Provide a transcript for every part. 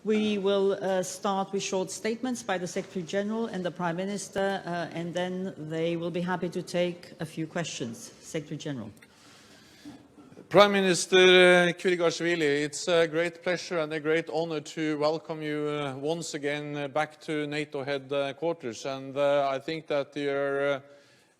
We will start with short statements by the Secretary General and the Prime Minister, and then they will be happy to take a few questions. Secretary General. Prime Minister Კვირიკაშვილი, it's a great pleasure and a great honor to welcome you once again back to NATO headquarters. And I think that your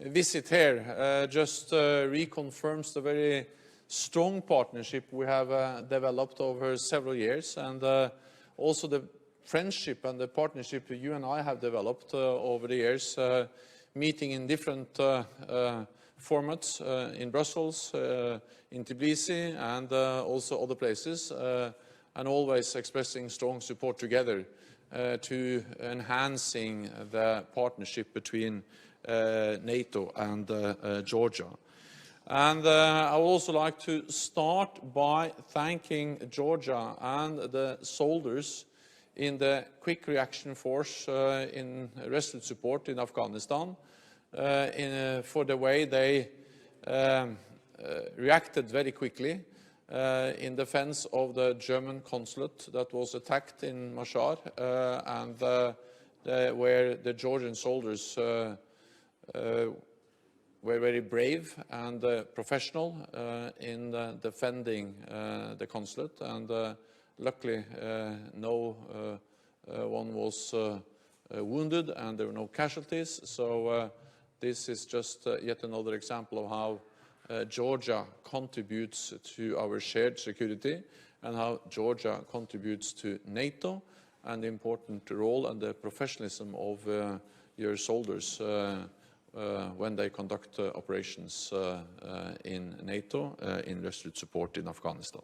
visit here just reconfirms the very strong partnership we have developed over several years, and also the friendship and the partnership you and I have developed over the years, meeting in different formats in Brussels, in Tbilisi, and also other places, and always expressing strong support together to enhancing the partnership between NATO and Georgia. And I would also like to start by thanking Georgia and the soldiers in the Quick Reaction Force in Resolute Support in Afghanistan for the way they reacted very quickly in defense of the German consulate that was attacked in Mashhad, and where the Georgian soldiers were very brave and professional in defending the consulate, and luckily no one was wounded and there were no casualties. So this is just yet another example of how Georgia contributes to our shared security and how Georgia contributes to NATO, and the important role and the professionalism of your soldiers when they conduct operations in NATO in resolute support in Afghanistan.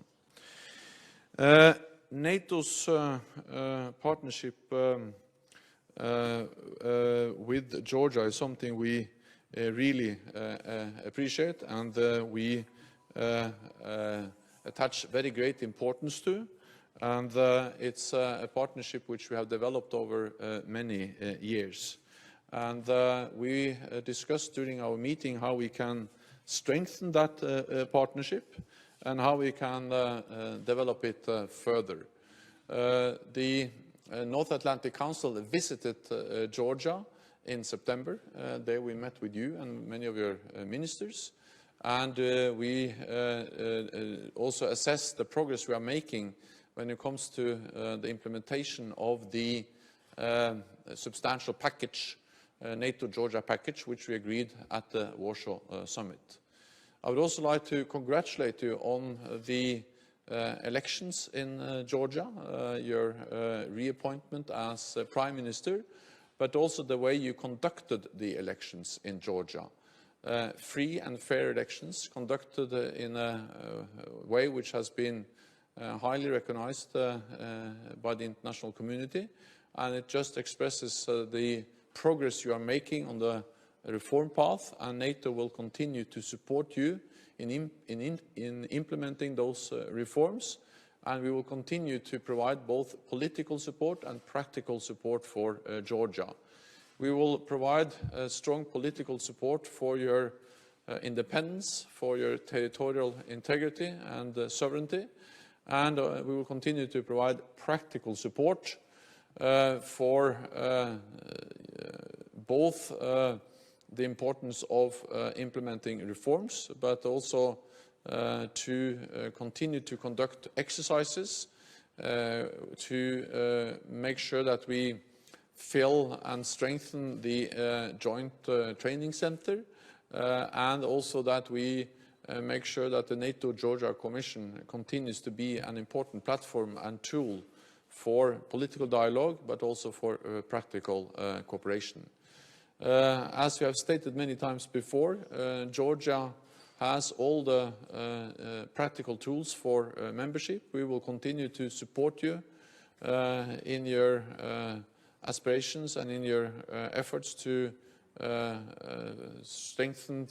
NATO's partnership with Georgia is something we really appreciate, and we attach very great importance to. And it's a partnership which we have developed over many years. And we discussed during our meeting how we can strengthen that partnership and how we can develop it further. The North Atlantic Council visited Georgia in September. There we met with you and many of your ministers, and we also assessed the progress we are making when it comes to the implementation of the substantial package, NATO-Georgia package, which we agreed at the Warsaw Summit. I would also like to congratulate you on the elections in Georgia, your reappointment as Prime Minister, but also the way you conducted the elections in Georgia. Free and fair elections conducted in a way which has been highly recognized by the international community, and it just expresses the progress you are making on the reform path, and NATO will continue to support you in implementing those reforms, and we will continue to provide both political support and practical support for Georgia. We will provide strong political support for your independence, for your territorial integrity and sovereignty, and we will continue to provide practical support for both the importance of implementing reforms, but also to continue to conduct exercises to make sure that we fill and strengthen the joint training center, and also that we make sure that the NATO-Georgia Commission continues to be an important platform and tool for political dialogue, but also for practical cooperation. As we have stated many times before, Georgia has all the practical tools for membership. We will continue to support you in your aspirations and in your efforts to strengthen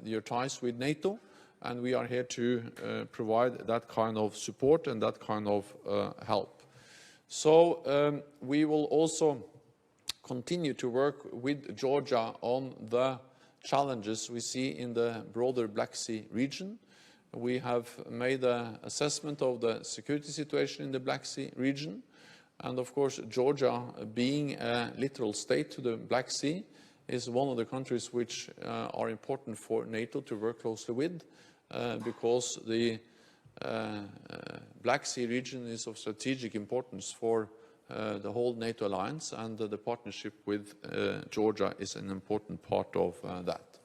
your ties with NATO, and we are here to provide that kind of support and that kind of help. So we will also continue to work with Georgia on the challenges we see in the broader Black Sea region. we have made an assessment of the security situation in the Black Sea region. And of course, Georgia, being a littoral state to the Black Sea, is one of the countries which are important for NATO to work closely with, because the Black Sea region is of strategic importance for the whole NATO alliance, and the partnership with Georgia is an important part of that.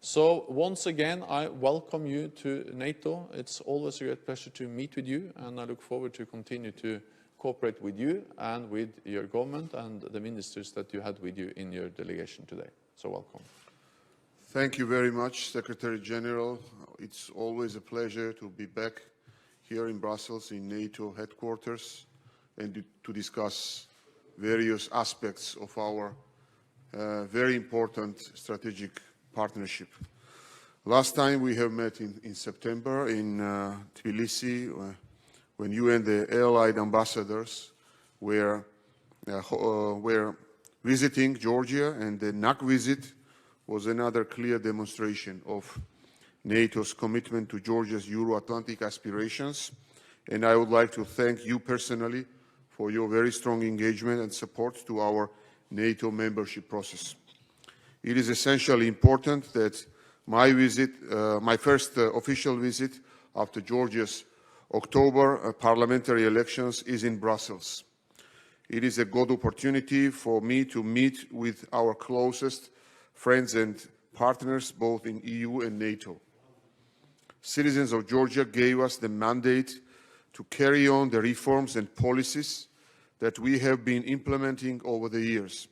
So once again, I welcome you to NATO. It's always a great pleasure to meet with you, and I look forward to continue to cooperate with you and with your government and the ministers that you had with you in your delegation today. So welcome. Thank you very much, Secretary General. It's always a pleasure to be back here in Brussels in NATO headquarters and to discuss various aspects of our very important strategic partnership. Last time we have met in September in Tbilisi, when you and the allied ambassadors were visiting Georgia, and the NAC visit was another clear demonstration of NATO's commitment to Georgia's Euro-Atlantic aspirations. And I would like to thank you personally for your very strong engagement and support to our NATO membership process. It is essentially important that my visit, my first official visit after Georgia's October parliamentary elections, is in Brussels. It is a good opportunity for me to meet with our closest friends and partners, both in EU and NATO. Citizens of Georgia gave us the mandate to carry on the reforms and policies that we have been implementing over the years.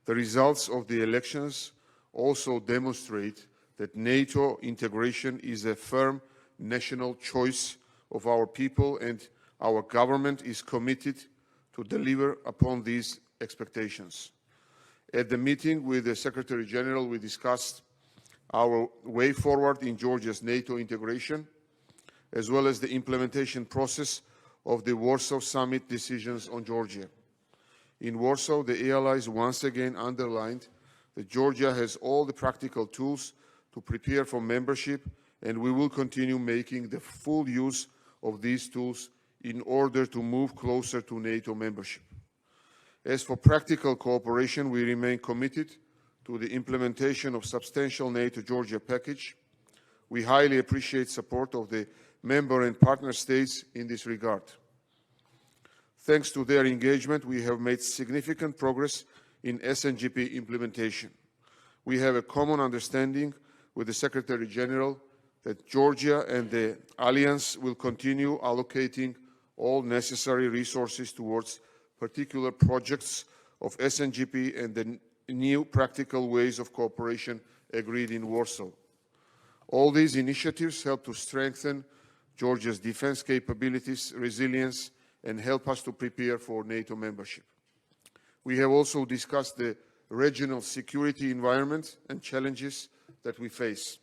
The results of the elections also demonstrate that NATO integration is a firm national choice of our people, and our government is committed to deliver upon these expectations. At the meeting with the Secretary General, we discussed our way forward in Georgia's NATO integration, as well as the implementation process of the Warsaw Summit decisions on Georgia. In Warsaw, the allies once again underlined that Georgia has all the practical tools to prepare for membership, and we will continue making the full use of these tools in order to move closer to NATO membership. As for practical cooperation, we remain committed to the implementation of substantial NATO-Georgia package. We highly appreciate support of the member and partner states in this regard. Thanks to their engagement, we have made significant progress in SNGP implementation. We have a common understanding with the Secretary General that Georgia and the Alliance will continue allocating all necessary resources towards particular projects of SNGP and the new practical ways of cooperation agreed in Warsaw. All these initiatives help to strengthen Georgia's defense capabilities, resilience, and help us to prepare for NATO membership. We have also discussed the regional security environment and challenges that we face.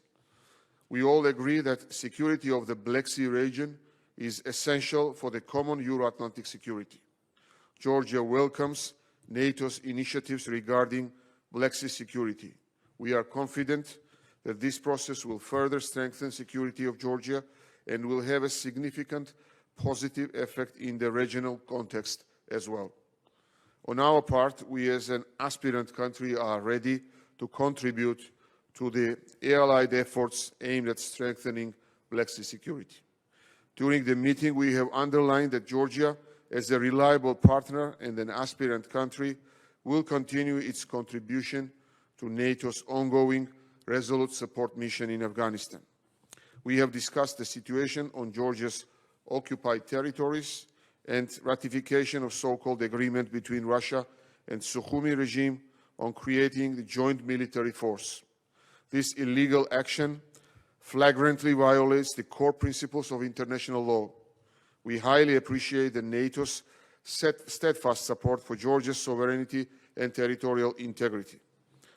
We all agree that security of the Black Sea region is essential for the common Euro-Atlantic security. Georgia welcomes NATO's initiatives regarding Black Sea security. We are confident that this process will further strengthen security of Georgia and will have a significant positive effect in the regional context as well. On our part, we as an aspirant country are ready to contribute to the allied efforts aimed at strengthening Black Sea security. During the meeting, we have underlined that Georgia, as a reliable partner and an aspirant country, will continue its contribution to NATO's ongoing resolute support mission in Afghanistan. We have discussed the situation on Georgia's occupied territories and ratification of so-called agreement between Russia and Sukhumi regime on creating the joint military force. This illegal action flagrantly violates the core principles of international law. We highly appreciate the NATO's steadfast support for Georgia's sovereignty and territorial integrity.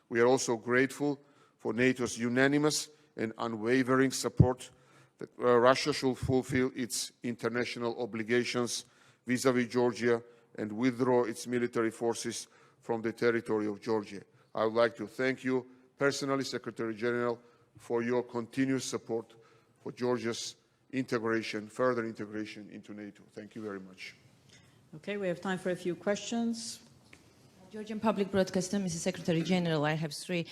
We are also grateful for NATO's unanimous and unwavering support that Russia should fulfill its international obligations vis-à-vis Georgia and withdraw its military forces from the territory of Georgia. I would like to thank you personally, Secretary General, for your continuous support for Georgia's integration, further integration into NATO. Thank you very much. Okay, we have time for a few questions. Georgian Public Broadcaster, Mrs. Secretary General, I have three